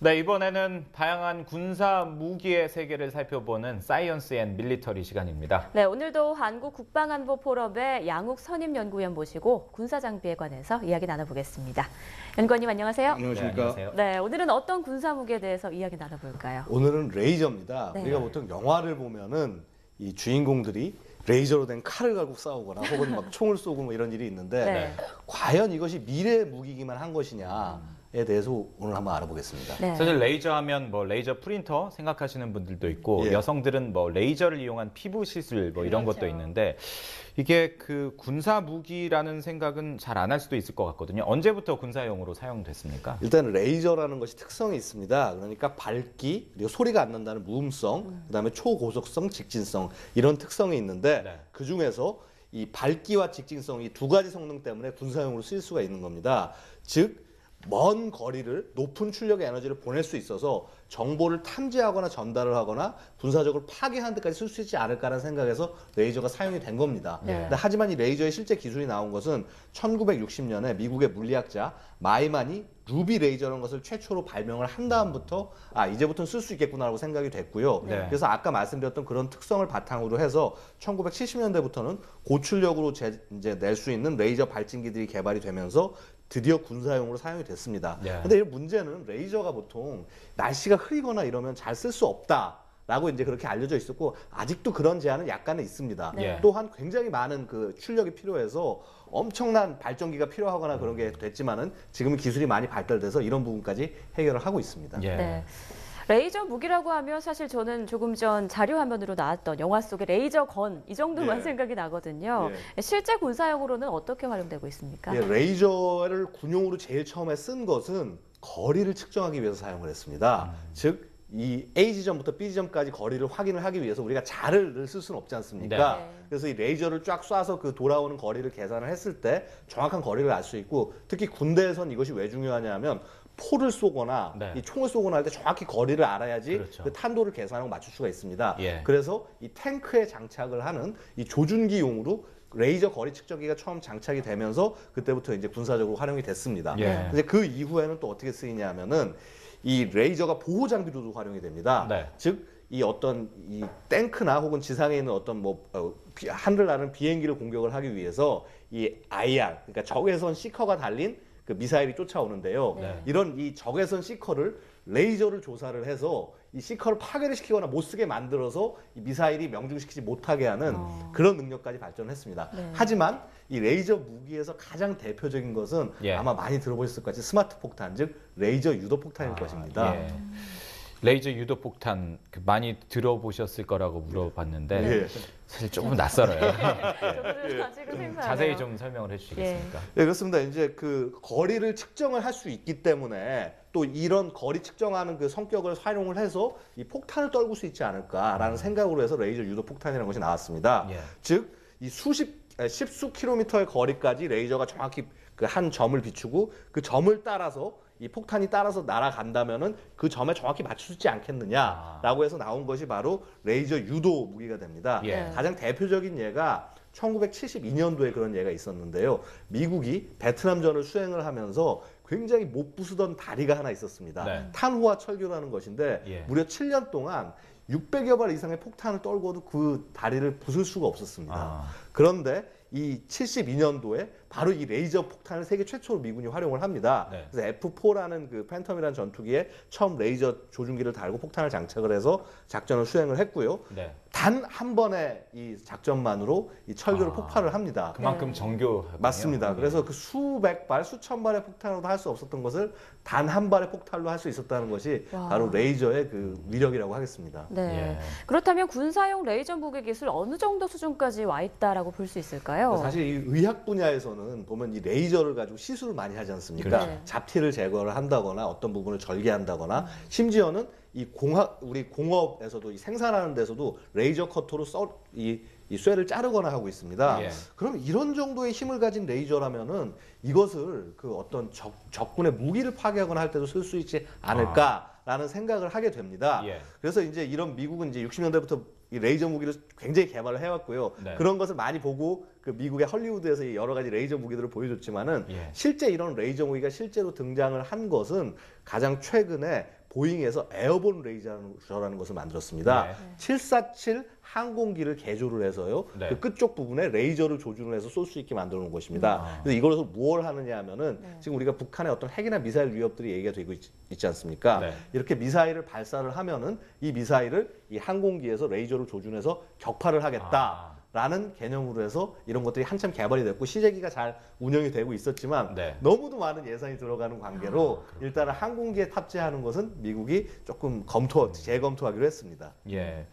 네, 이번에는 다양한 군사 무기의 세계를 살펴보는 사이언스 앤 밀리터리 시간입니다. 네, 오늘도 한국국방안보포럼의 양욱 선임연구위원 모시고 군사 장비에 관해서 이야기 나눠보겠습니다. 연구원님 안녕하세요. 안녕하십니까. 네, 안녕하세요. 네, 오늘은 어떤 군사 무기에 대해서 이야기 나눠볼까요? 오늘은 레이저입니다. 네. 우리가 보통 영화를 보면은 이 주인공들이 레이저로 된 칼을 갖고 싸우거나 혹은 막 총을 쏘고 뭐 이런 일이 있는데 네. 과연 이것이 미래 무기기만 한 것이냐에 대해서 오늘 한번 알아보겠습니다. 네. 사실 레이저 하면 뭐 레이저 프린터 생각하시는 분들도 있고 예. 여성들은 뭐 레이저를 이용한 피부 시술 뭐 이런 것도 있는데 이게 그 군사 무기라는 생각은 잘 안 할 수도 있을 것 같거든요. 언제부터 군사용으로 사용됐습니까? 일단 레이저라는 것이 특성이 있습니다. 그러니까 밝기, 그리고 소리가 안 난다는 무음성, 그다음에 초고속성, 직진성 이런 특성이 있는데 네. 그 중에서 이 밝기와 직진성 이 두 가지 성능 때문에 군사용으로 쓰일 수가 있는 겁니다. 즉 먼 거리를 높은 출력의 에너지를 보낼 수 있어서 정보를 탐지하거나 전달을 하거나 군사적으로 파괴하는 데까지 쓸 수 있지 않을까라는 생각에서 레이저가 사용이 된 겁니다. 네. 근데 하지만 이 레이저의 실제 기술이 나온 것은 1960년에 미국의 물리학자 마이만이 루비 레이저라는 것을 최초로 발명을 한 다음부터 이제부터는 쓸 수 있겠구나라고 생각이 됐고요. 네. 그래서 아까 말씀드렸던 그런 특성을 바탕으로 해서 1970년대부터는 고출력으로 이제 낼 수 있는 레이저 발진기들이 개발이 되면서 드디어 군사용으로 사용이 됐습니다. 네. 근데 이 문제는 레이저가 보통 날씨가 흐리거나 이러면 잘 쓸 수 없다라고 이제 그렇게 알려져 있었고 아직도 그런 제한은 약간은 있습니다. 네. 또한 굉장히 많은 그 출력이 필요해서 엄청난 발전기가 필요하거나 그런 게 됐지만은 지금은 기술이 많이 발달돼서 이런 부분까지 해결을 하고 있습니다. 예. 네. 레이저 무기라고 하면 사실 저는 조금 전 자료 화면으로 나왔던 영화 속의 레이저 건 이 정도만 예. 생각이 나거든요. 예. 실제 군사용으로는 어떻게 활용되고 있습니까? 예, 레이저를 군용으로 제일 처음에 쓴 것은 거리를 측정하기 위해서 사용을 했습니다. 즉, 이 A 지점부터 B 지점까지 거리를 확인을 하기 위해서 우리가 자를 쓸 수는 없지 않습니까? 네. 그래서 이 레이저를 쫙 쏴서 그 돌아오는 거리를 계산을 했을 때 정확한 거리를 알 수 있고 특히 군대에선 이것이 왜 중요하냐면 포를 쏘거나 네. 이 총을 쏘거나 할 때 정확히 거리를 알아야지 그렇죠. 그 탄도를 계산하고 맞출 수가 있습니다. 예. 그래서 이 탱크에 장착을 하는 이 조준기용으로 레이저 거리 측정기가 처음 장착이 되면서 그때부터 이제 군사적으로 활용이 됐습니다. 예. 근데 그 이후에는 또 어떻게 쓰이냐면은 이 레이저가 보호 장비로도 활용이 됩니다. 네. 즉 이 어떤 이 탱크나 혹은 지상에 있는 어떤 하늘을 나는 비행기를 공격을 하기 위해서 이 IR 그러니까 적외선 시커가 달린 그 미사일이 쫓아오는데요. 네. 이런 이 적외선 시커를 레이저를 조사를 해서 이 시커를 파괴를 시키거나 못 쓰게 만들어서 이 미사일이 명중시키지 못하게 하는 그런 능력까지 발전했습니다. 네. 하지만 이 레이저 무기에서 가장 대표적인 것은 예. 아마 많이 들어보셨을 것 같이 스마트 폭탄, 즉 레이저 유도 폭탄일 것입니다. 예. 레이저 유도 폭탄 많이 들어보셨을 거라고 물어봤는데 예. 사실 조금 낯설어요. 저도 아직은 생소하네요. 자세히 좀 설명을 해주시겠습니까? 네, 그렇습니다. 이제 그 거리를 측정을 할 수 있기 때문에 또 이런 거리 측정하는 그 성격을 활용을 해서 이 폭탄을 떨굴 수 있지 않을까라는 생각으로 해서 레이저 유도 폭탄이라는 것이 나왔습니다. 예. 즉, 이 십수 킬로미터의 거리까지 레이저가 정확히 그 한 점을 비추고 그 점을 따라서 이 폭탄이 따라서 날아간다면은 그 점에 정확히 맞출 수 있지 않겠느냐라고 해서 나온 것이 바로 레이저 유도 무기가 됩니다. 예. 가장 대표적인 예가 1972년도에 그런 예가 있었는데요. 미국이 베트남전을 수행을 하면서 굉장히 못 부수던 다리가 하나 있었습니다. 네. 탄호와 철교라는 것인데 예. 무려 7년 동안 600여 발 이상의 폭탄을 떨궈도 그 다리를 부술 수가 없었습니다. 그런데 이 72년도에 바로 이 레이저 폭탄을 세계 최초로 미군이 활용을 합니다. 네. 그래서 F4라는 그 팬텀이라는 전투기에 처음 레이저 조준기를 달고 폭탄을 장착을 해서 작전을 수행을 했고요. 네. 단 한 번의 이 작전만으로 이 철교를 폭발을 합니다. 그만큼 정교. 맞습니다. 그래서 그 수백 발, 수천 발의 폭탄으로도 할 수 없었던 것을 단 한 발의 폭탄로 할 수 있었다는 것이 와. 바로 레이저의 그 위력이라고 하겠습니다. 네. 예. 그렇다면 군사용 레이저 무기 기술 어느 정도 수준까지 와 있다라고 볼 수 있을까요? 사실 이 의학 분야에서는 보면 이 레이저를 가지고 시술을 많이 하지 않습니까? 네. 잡티를 제거를 한다거나 어떤 부분을 절개한다거나 심지어는 이 우리 공업에서도 이 생산하는 데서도 레이저 커터로 이 쇠를 자르거나 하고 있습니다. 예. 그럼 이런 정도의 힘을 가진 레이저라면은 이것을 그 어떤 적군의 무기를 파괴하거나 할 때도 쓸 수 있지 않을까라는 생각을 하게 됩니다. 예. 그래서 이제 이런 미국은 이제 60년대부터 이 레이저 무기를 굉장히 개발을 해왔고요. 네. 그런 것을 많이 보고 그 미국의 헐리우드에서 여러 가지 레이저 무기들을 보여줬지만은 예. 실제 이런 레이저 무기가 실제로 등장을 한 것은 가장 최근에 보잉에서 에어본 레이저라는 것을 만들었습니다. 네. 747 항공기를 개조를 해서요. 네. 그 끝쪽 부분에 레이저를 조준을 해서 쏠 수 있게 만들어 놓은 것입니다. 그래서 이걸로 무엇을 하느냐 하면은 지금 우리가 북한의 어떤 핵이나 미사일 위협들이 얘기가 되고 있지 않습니까? 네. 이렇게 미사일을 발사를 하면은 이 미사일을 이 항공기에서 레이저를 조준해서 격파를 하겠다. 라는 개념으로 해서 이런 것들이 한참 개발이 됐고 시제기가 잘 운영이 되고 있었지만 네. 너무도 많은 예산이 들어가는 관계로 일단은 항공기에 탑재하는 것은 미국이 조금 재검토하기로 했습니다. 예.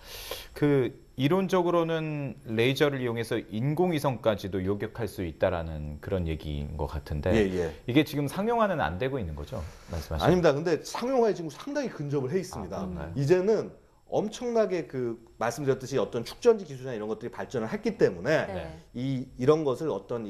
그 이론적으로는 레이저를 이용해서 인공위성까지도 요격할 수 있다라는 그런 얘기인 것 같은데 예. 이게 지금 상용화는 안 되고 있는 거죠? 말씀하신. 아닙니다. 근데 상용화에 지금 상당히 근접을 해 있습니다. 그런가요? 이제는 엄청나게 그 말씀드렸듯이 어떤 축전지 기술이나 이런 것들이 발전을 했기 때문에 네. 이런 것을 어떤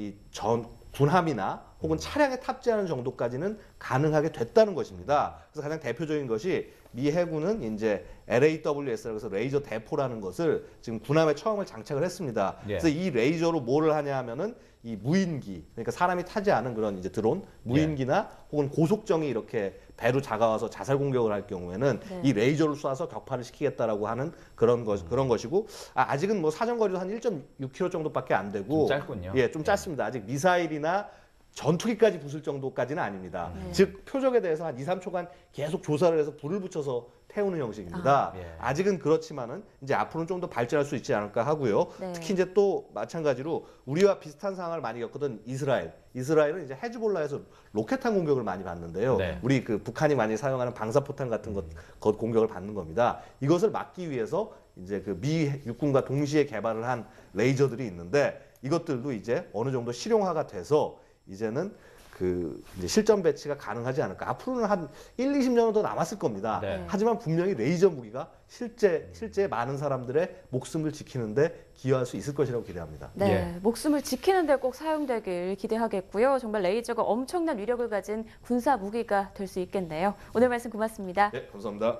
군함이나 혹은 차량에 탑재하는 정도까지는 가능하게 됐다는 것입니다. 그래서 가장 대표적인 것이 미 해군은 이제 LAWS라고 해서 레이저 대포라는 것을 지금 군함에 처음을 장착을 했습니다. 예. 그래서 이 레이저로 뭐를 하냐 하면은 이 무인기, 그러니까 사람이 타지 않은 그런 이제 드론, 무인기나 혹은 고속정이 이렇게 배로 다가와서 자살 공격을 할 경우에는 이 레이저를 쏴서 격파를 시키겠다라고 하는 그런 것이고 아직은 뭐 사정거리도 한 1.6km 정도밖에 안 되고 좀 짧군요. 예, 좀 짧습니다. 아직 미사일이나 전투기까지 부술 정도까지는 아닙니다. 즉 표적에 대해서 한 2, 3초간 계속 조사를 해서 불을 붙여서 태우는 형식입니다. 예. 아직은 그렇지만은 이제 앞으로는 좀 더 발전할 수 있지 않을까 하고요. 네. 특히 이제 또 마찬가지로 우리와 비슷한 상황을 많이 겪거든 이스라엘은 이제 헤즈볼라에서 로켓탄 공격을 많이 받는데요. 네. 우리 그 북한이 많이 사용하는 방사포탄 같은 것 공격을 받는 겁니다. 이것을 막기 위해서 이제 그 미 육군과 동시에 개발을 한 레이저들이 있는데 이것들도 이제 어느 정도 실용화가 돼서 이제는 그 이제 실전 배치가 가능하지 않을까. 앞으로는 한 1, 20년은 더 남았을 겁니다. 네. 하지만 분명히 레이저 무기가 실제 많은 사람들의 목숨을 지키는데 기여할 수 있을 것이라고 기대합니다. 네, 예. 목숨을 지키는 데 꼭 사용되길 기대하겠고요. 정말 레이저가 엄청난 위력을 가진 군사 무기가 될 수 있겠네요. 오늘 말씀 고맙습니다. 네, 감사합니다.